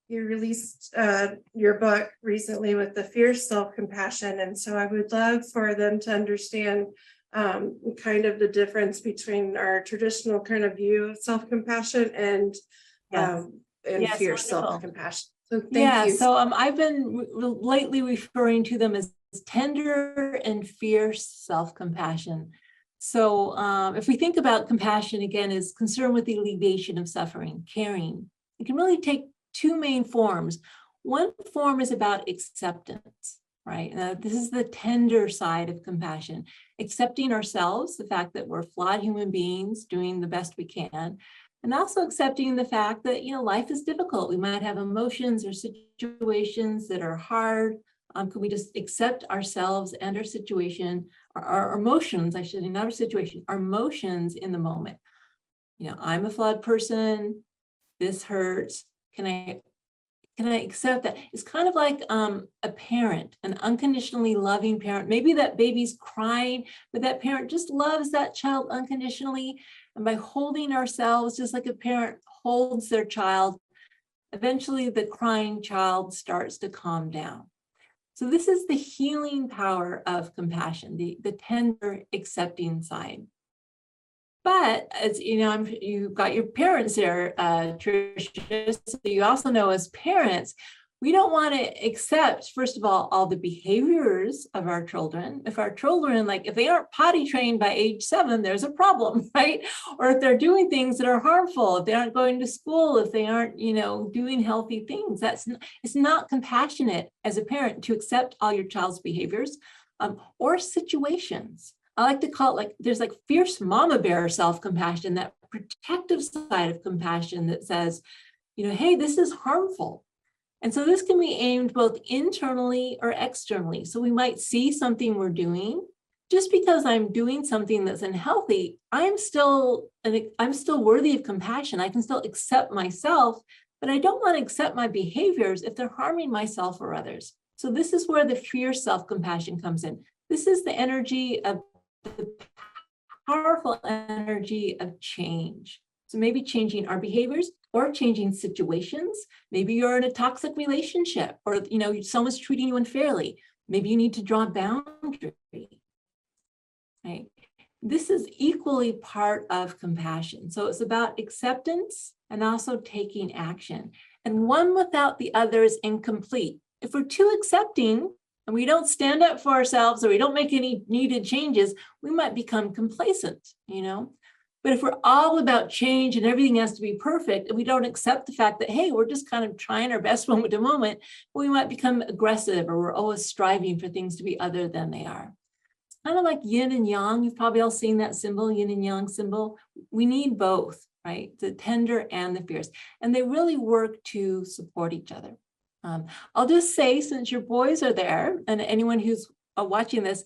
You released your book recently with the fierce self-compassion. And so I would love for them to understand kind of the difference between our traditional kind of view of self-compassion and Yes. Yes, fierce wonderful. self-compassion. So thank you. So I've been lately referring to them as tender and fierce self-compassion. So if we think about compassion again as concern with the alleviation of suffering, caring, it can really take two main forms. One form is about acceptance, right? This is the tender side of compassion, accepting ourselves, the fact that we're flawed human beings doing the best we can, and also accepting the fact that, life is difficult. We might have emotions or situations that are hard. Can we just accept ourselves and our situation, our emotions, I should say, not our situation, our emotions in the moment? I'm a flawed person. This hurts. Can I accept that? It's kind of like a parent, an unconditionally loving parent. Maybe that baby's crying, but that parent just loves that child unconditionally. And by holding ourselves, just like a parent holds their child, eventually the crying child starts to calm down. So this is the healing power of compassion, the tender, accepting side. But as you've got your parents there, Tricia, so you also know as parents, we don't want to accept, first of all the behaviors of our children. If our children, if they aren't potty trained by age 7, there's a problem, right? Or if they're doing things that are harmful, if they aren't going to school, if they aren't, doing healthy things, it's not compassionate as a parent to accept all your child's behaviors or situations. I like to call it there's fierce mama bear self-compassion, that protective side of compassion that says, hey, this is harmful. And so this can be aimed both internally or externally. So we might see something we're doing. Just because I'm doing something that's unhealthy, I'm still worthy of compassion. I can still accept myself, but I don't want to accept my behaviors if they're harming myself or others. So this is where the fierce self-compassion comes in. This is the energy of the powerful energy of change. So maybe changing our behaviors or changing situations. Maybe you're in a toxic relationship, or someone's treating you unfairly. Maybe you need to draw a boundary. Right? This is equally part of compassion. So it's about acceptance and also taking action. And one without the other is incomplete. If we're too accepting and we don't stand up for ourselves or we don't make any needed changes, we might become complacent, But if we're all about change and everything has to be perfect, and we don't accept the fact that, hey, we're just kind of trying our best moment to moment, we might become aggressive, or we're always striving for things to be other than they are. It's kind of like yin and yang. You've probably all seen that symbol, yin and yang symbol. We need both, right? The tender and the fierce. And they really work to support each other. I'll just say, since your boys are there, and anyone who's watching this,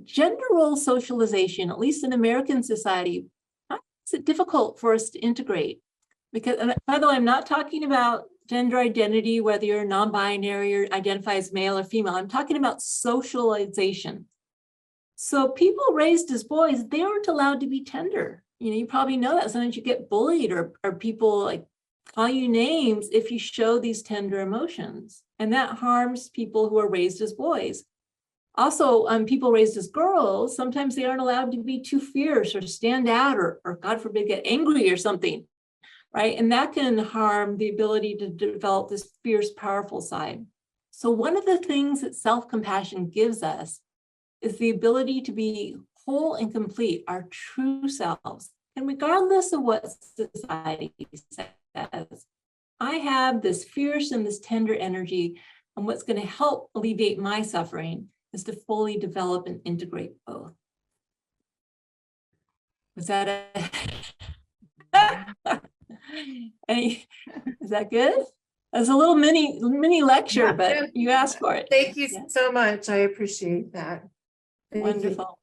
gender role socialization, at least in American society, makes it difficult for us to integrate. Because, and by the way, I'm not talking about gender identity, whether you're non-binary or identify as male or female. I'm talking about socialization. So people raised as boys, they aren't allowed to be tender. You probably know that. Sometimes you get bullied or people call you names if you show these tender emotions. And that harms people who are raised as boys. Also, people raised as girls, sometimes they aren't allowed to be too fierce or stand out or God forbid, get angry or something, right? And that can harm the ability to develop this fierce, powerful side. So one of the things that self-compassion gives us is the ability to be whole and complete, our true selves. And regardless of what society says, I have this fierce and this tender energy, and what's going to help alleviate my suffering is to fully develop and integrate both. Was that is that good? That's a little mini lecture, but you asked for it. Thank you so much. I appreciate that. Wonderful.